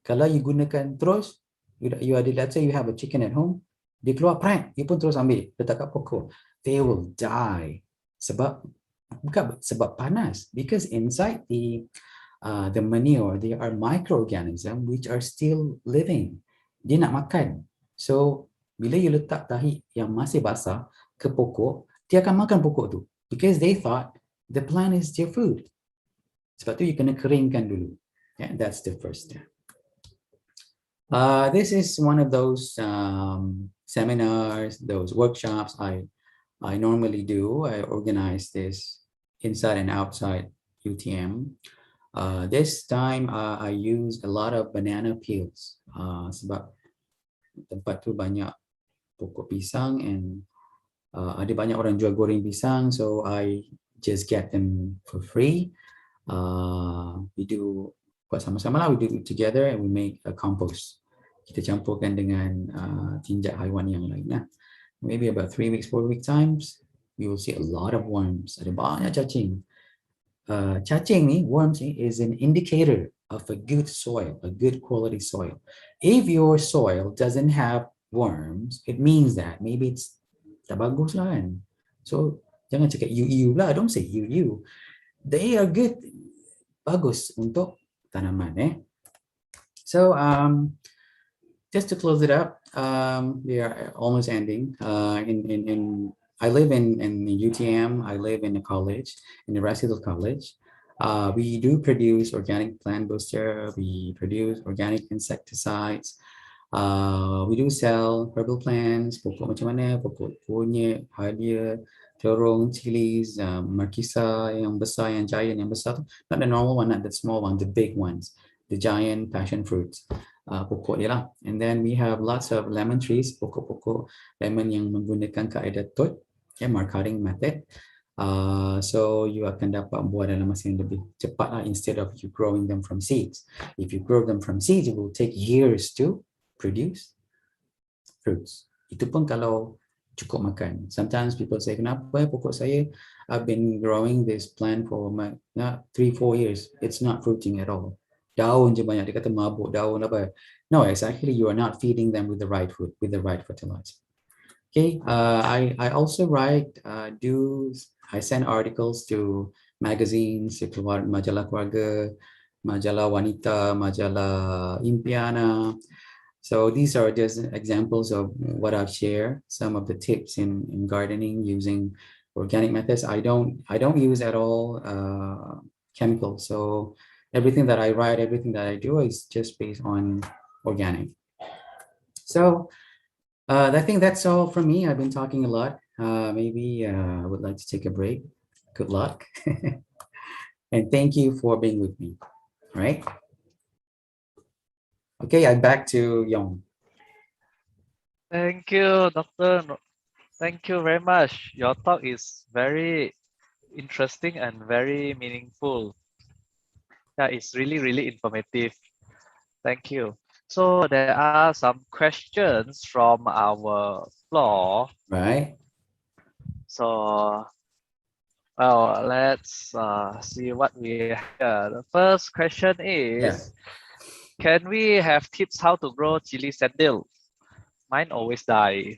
Kalau you gunakan terus, you ada, let's say you have a chicken at home, dia keluar prank, you pun terus ambil, letak kat pokok, they will die. Bukan sebab panas, because inside the manure, there are microorganisms which are still living. Dia nak makan. So, bila you letak tahi yang masih basah ke pokok, dia akan makan pokok tu, because they thought the plant is their food. Sebab tu you kena keringkan dulu. Yeah, that's the first step. This is one of those seminars, those workshops I normally do. I organize this inside and outside UTM. This time I use a lot of banana peels. Sebab tempat tu banyak pokok pisang and ada banyak orang jual goreng pisang, so I just get them for free. We do buat sama-sama lah, we do it together and we make a compost. Kita campurkan dengan tinja haiwan yang lain lah. Maybe about 3 weeks, 4 week times, you will see a lot of worms. Ada banyak cacing. Cacing ni, worms ni, is an indicator of a good soil, a good quality soil. If your soil doesn't have worms, it means that maybe it's tak bagus lah kan. So, jangan cakap you lah, don't say you. They are good, bagus untuk tanaman So, just to close it up, we are almost ending. I live in UTM. I live in a college, in the residential college. We do produce organic plant booster. We produce organic insecticides. We do sell herbal plants, pokok macam mana, pokok kunyit, halia, terung, chilies, markisa yang besar, yang giant, yang besar. Not the normal one, not the small one, the big ones, the giant passion fruits. Pokok dia lah. And then we have lots of lemon trees, pokok-pokok lemon yang menggunakan kaedah TOT, marketing method. So you akan dapat buah dalam masa yang lebih cepat lah, instead of you growing them from seeds. If you grow them from seeds, it will take years to produce fruits. Itu pun kalau cukup makan. Sometimes people say, kenapa pokok saya, I've been growing this plant for not 3-4 years. It's not fruiting at all. Daun je banyak. Dia kata mabuk daun apa. No, it's actually you are not feeding them with the right food, with the right fertilizer. Okay, I also write, I send articles to magazines, majalah keluarga, majalah wanita, majalah impiana. So these are just examples of what I've shared, some of the tips in gardening using organic methods. I don't use at all chemicals. So everything that I write, everything that I do is just based on organic. So I think that's all from me. I've been talking a lot. Maybe I would like to take a break. Good luck. And thank you for being with me. All right. Okay, I'm back to Yong. Thank you, Thank you very much. Your talk is very interesting and very meaningful. Yeah, it's really, really informative. Thank you. So there are some questions from our floor. Right. So, well, let's see what we have here. The first question Yeah. is, can we have tips how to grow chili sandil? Mine always die.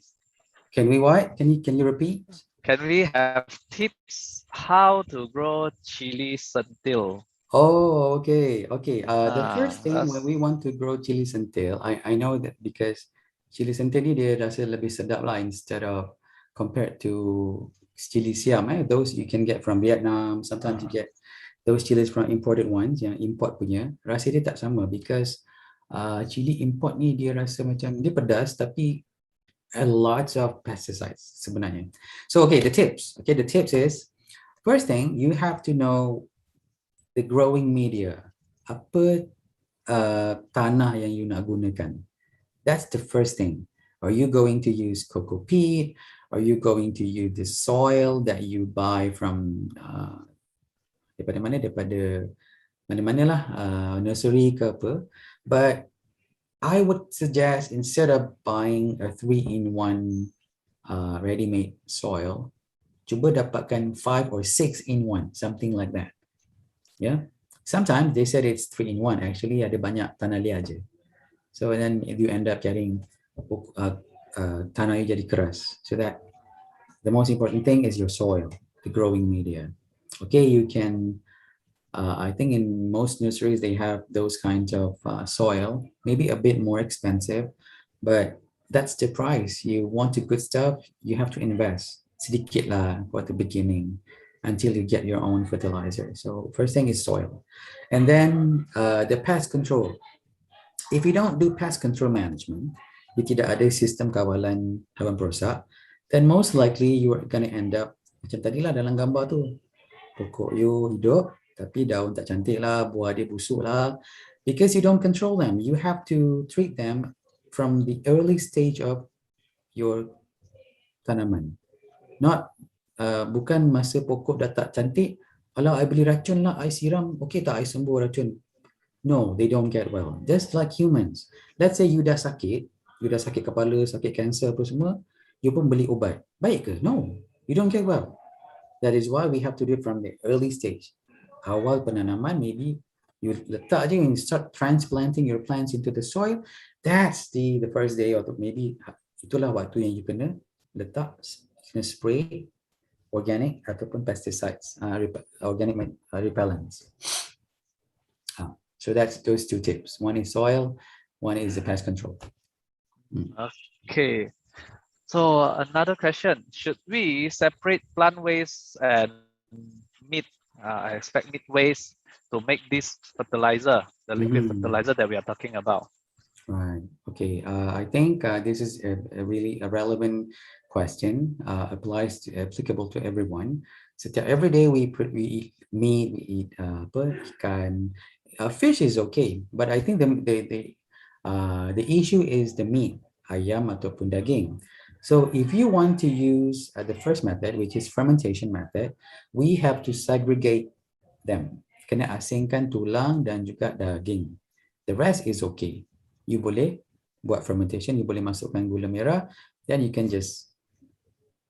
Can we what? Can you repeat? Can we have tips how to grow chili sandil? Oh, okay. Okay. The first thing when That's we want to grow chili sentil, I know that because chili sentil ni dia rasa lebih sedap lah instead of compared to chili siam. Those you can get from Vietnam. Sometimes you get those chilies from imported ones, yang import punya. Rasa dia tak sama because chili import ni dia rasa macam dia pedas tapi lots of pesticides sebenarnya. So okay, the tips. Okay, the tips is first thing you have to know the growing media. Apa tanah yang you nak gunakan? That's the first thing. Are you going to use cocoa peat? Are you going to use the soil that you buy from daripada mana? Daripada mana-mana lah, nursery ke apa. But I would suggest instead of buying a 3-in-1 ready-made soil, cuba dapatkan 5 or 6-in-1, something like that. Yeah. Sometimes they said it's 3-in-1. Actually, ada banyak tanah liat je. So then you end up getting tanah you jadi keras. So that the most important thing is your soil, the growing media. Okay, you can. I think in most nurseries they have those kinds of soil, maybe a bit more expensive, but that's the price. You want the good stuff, you have to invest sedikit lah for the beginning until you get your own fertilizer. So first thing is soil, and then the pest control. If you don't do pest control management, you tidak ada sistem kawalan haiwan perosak, then most likely you are going to end up macam tadilah dalam gambar tu. Pokok you hidup, tapi daun tak cantik lah, buah dia busuk lah. Because you don't control them. You have to treat them from the early stage of your tanaman. Not bukan masa pokok dah tak cantik, alah, I beli racun lah, I siram, okay tak, I sembuh racun. No, they don't get well. Just like humans. Let's say you dah sakit kepala, sakit kanser apa semua, you pun beli ubat. Baik ke? No, you don't get well. That is why we have to do it from the early stage. Awal penanaman, maybe you letak je, you start transplanting your plants into the soil. That's the first day, or maybe itulah waktu yang you kena letak, kena spray organic ataupun pesticides, organic repellents. So that's those two tips. One is soil, one is the pest control. okay. So another question: should we separate plant waste and meat? I expect meat waste to make this fertilizer, the liquid fertilizer that we are talking about. Right. Okay. I think this is a really a relevant question. Applicable to everyone. So every day we eat meat, we eat ikan. Fish is okay, but I think the issue is the meat, ayam ataupun daging. So if you want to use the first method, which is fermentation method, we have to segregate them. Kena asingkan tulang dan juga daging. The rest is okay. You boleh buat fermentation, you boleh masukkan gula merah, then you can just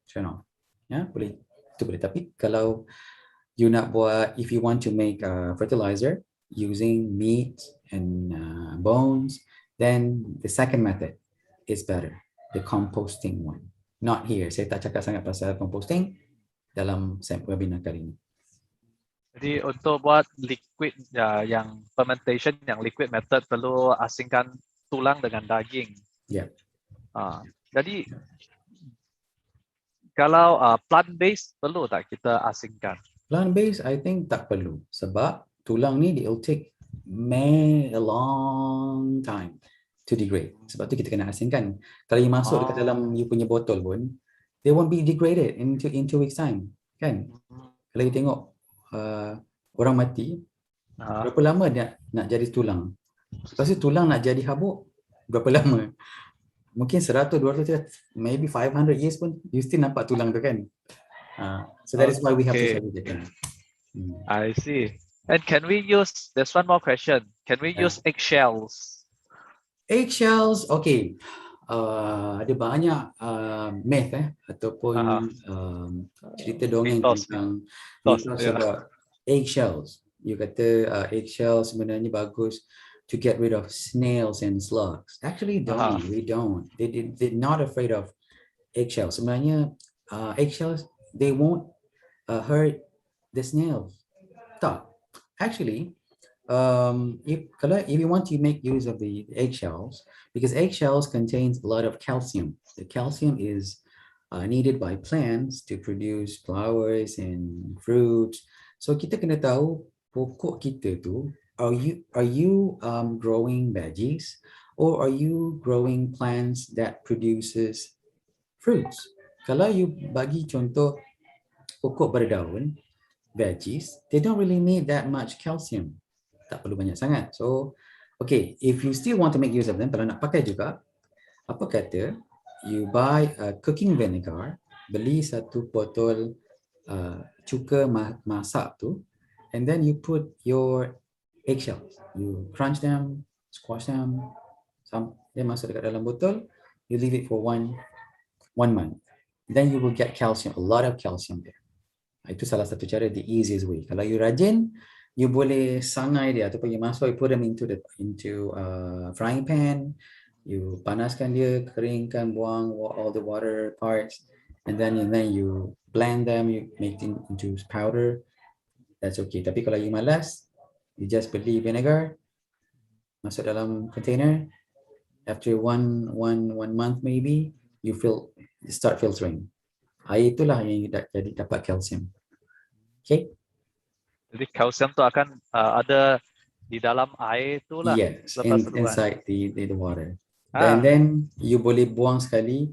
turn off. Ya, boleh. Itu boleh. Tapi kalau you nak buat, if you want to make fertilizer using meat and bones, then the second method is better, the composting one. Not here. Saya tak cakap sangat pasal composting dalam webinar kali ini. Jadi untuk buat liquid yang fermentation yang liquid method perlu asingkan tulang dengan daging. Ya. Jadi kalau plant based perlu tak kita asingkan? Plant based I think tak perlu sebab tulang ni it'll take a long time to degrade. Sebab tu kita kena asingkan. Kalau you masuk dekat dalam you punya botol pun, they won't be degraded in 2 weeks time, kan? Kalau you tengok orang mati, berapa lama dia nak jadi tulang? Lepas tu tulang nak jadi habuk, berapa lama? Mungkin 100, 200, maybe 500 years pun you still nampak tulang tu, kan? So that is why we have to segregate them. I see. And can we use, there's one more question. Can we use eggshells? Eggshells, okay. Ada banyak myth ataupun cerita dongeng tentang mitos about eggshells. You kata eggshells sebenarnya bagus to get rid of snails and slugs. Actually, we don't. They're not afraid of eggshells. Sebenarnya eggshells, they won't hurt the snails. Tak. Actually, if you want to make use of the eggshells, because eggshells contains a lot of calcium. The calcium is needed by plants to produce flowers and fruits. So kita kena tahu pokok kita tu, are you growing veggies or are you growing plants that produces fruits? Kalau you bagi contoh pokok berdaun, veggies, they don't really need that much calcium. Tak perlu banyak sangat. So, okay, if you still want to make use of them, kalau nak pakai juga, apa kata you buy a cooking vinegar, beli satu botol cuka masak tu, and then you put your eggshells, you crunch them, squash them, then masuk dekat dalam botol, you leave it for one month. Then you will get calcium, a lot of calcium there. Itu salah satu cara, the easiest way. Kalau you rajin, you boleh sangai dia ataupun you masuk, you put them into frying pan, you panaskan dia, keringkan, buang all the water parts, and then you blend them, you make it into powder. That's okay. Tapi kalau you malas, you just beli vinegar, masuk dalam container. After one month maybe, you start filtering. Air itulah yang jadi dapat calcium. Okay. Jadi kalsium tu akan ada di dalam air tu lah. Yes, inside the water. Ah. Then you boleh buang sekali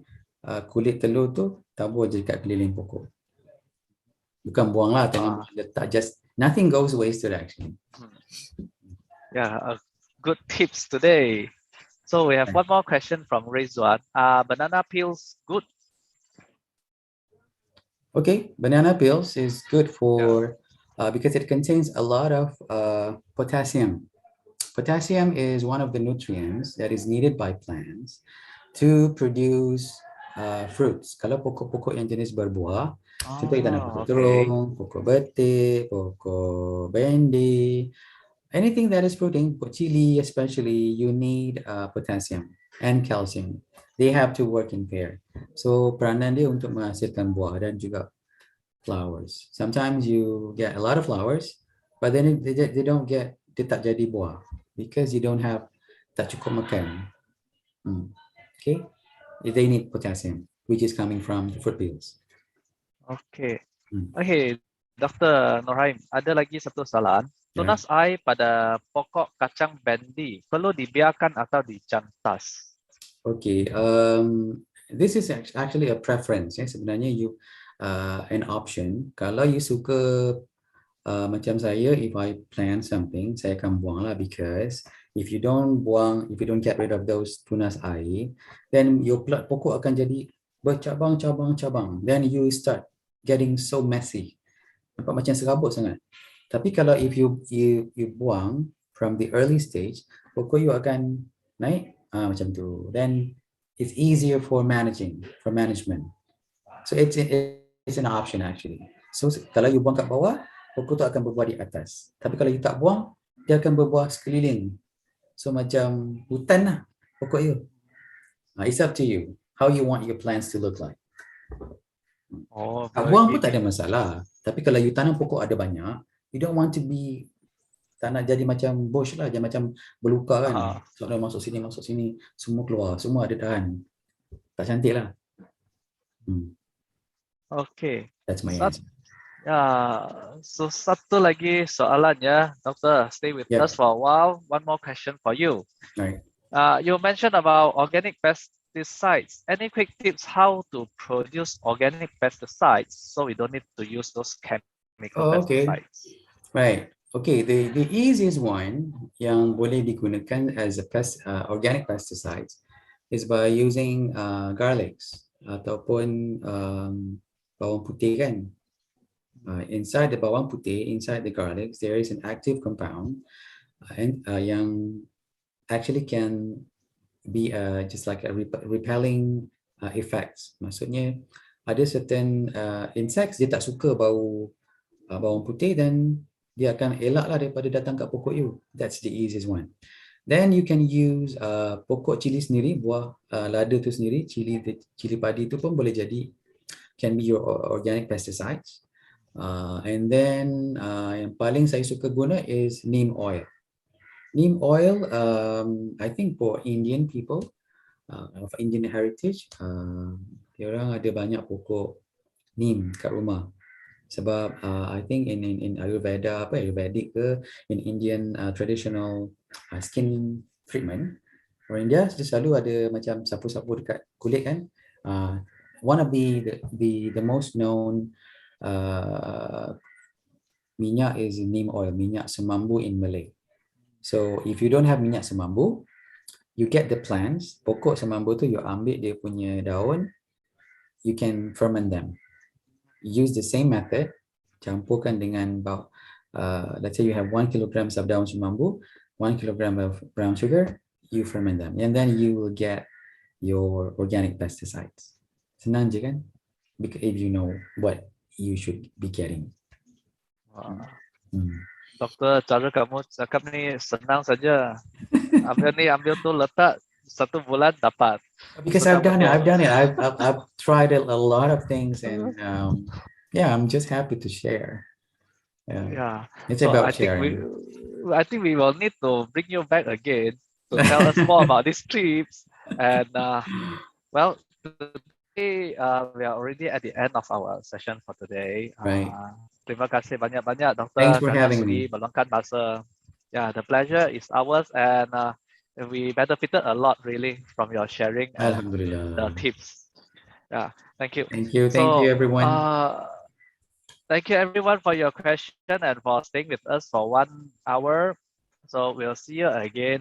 kulit telur tu, tabur je dekat keliling pokok. Bukan buang lah, tengok letak, just nothing goes wasted actually. Yeah, good tips today. So we have one more question from Rizwan. Banana peels good? Okay, banana peels is good for because it contains a lot of potassium. Potassium is one of the nutrients that is needed by plants to produce fruits. Kalau pokok-pokok yang jenis berbuah, contohnya pokok terung, pokok betik, pokok bendi, anything that is fruiting, chili especially, you need potassium and calcium. They have to work in pair. So peranan dia untuk menghasilkan buah dan juga flowers. Sometimes you get a lot of flowers, but then they don't get, dia tak jadi buah because you don't have, tak cukup makan. Okay, they need potassium, which is coming from the fruit peels. Okay. Okay, Dr. Norahim, ada lagi satu soalan. Tunas air pada pokok kacang bendi perlu dibiarkan atau dicantas? Okay, this is actually a preference. Sebenarnya you an option. Kalau you suka macam saya, if I plant something, saya akan buang lah, because if you don't get rid of those tunas air, then your pokok akan jadi bercabang-cabang. Then you start getting so messy. Nampak macam serabut sangat. Tapi kalau if you buang from the early stage, pokok you akan naik macam tu. Then it's easier for management. So it's an option actually. So kalau you buang kat bawah, pokok tu akan berbuah di atas. Tapi kalau you tak buang, dia akan berbuah sekeliling. So macam hutan lah pokok you. It's up to you how you want your plants to look like. Oh, Tak very buang pun tak ada interesting. masalah. Tapi kalau you tanam pokok ada banyak, you don't want to be, tak nak jadi macam bush lah, jangan macam berluka kan. Soalnya masuk sini, semua keluar, semua ada tahan. Tak cantik lah. Okay. That's my answer. So satu lagi soalan ya, Doctor. Stay with us for a while. One more question for you. Right. You mentioned about organic pesticides. Any quick tips how to produce organic pesticides so we don't need to use those chemical pesticides? Right. Okay, the easiest one yang boleh digunakan as a organic pesticides is by using garlics ataupun bawang putih kan. Inside the bawang putih, inside the garlics, there is an active compound yang actually can be just like a repelling effects. Maksudnya ada certain insects dia tak suka bau bawang putih dan dia akan elak lah daripada datang kat pokok you. That's the easiest one. Then you can use pokok cili sendiri, buah lada tu sendiri, cili padi tu pun boleh jadi, can be your organic pesticides. And then yang paling saya suka guna is neem oil. Neem oil, I think for Indian people of Indian heritage, diorang ada banyak pokok neem kat rumah. Sebab I think in Ayurveda, Ayurvedic ke, in Indian traditional skin treatment, orang India dia selalu ada macam sapu-sapu dekat kulit kan. One of the most known minyak is neem oil, minyak semambu in Malay. So if you don't have minyak semambu, you get the plants, pokok semambu tu you ambil dia punya daun, you can ferment them. Use the same method, campurkan dengan about let's say you have 1 kilogram of daun semambu, 1 kilogram of brown sugar, you ferment them, and then you will get your organic pesticides. Senang je kan? Because if you know what you should be getting. Doktor, cara kamu cakap ni senang saja. Ambil tu letak 1 bulan dapat. Because I've done it. I've tried a lot of things, and I'm just happy to share. It's about sharing. I think we will need to bring you back again to tell us more about these trips. And well, today we are already at the end of our session for today. Right. Terima kasih banyak-banyak, Doktor. Thanks for having me. Meluangkan masa. The pleasure is ours, and we benefited a lot really from your sharing and the tips. Thank you. Thank you, everyone. Thank you everyone for your question and for staying with us for 1 hour. So we'll see you again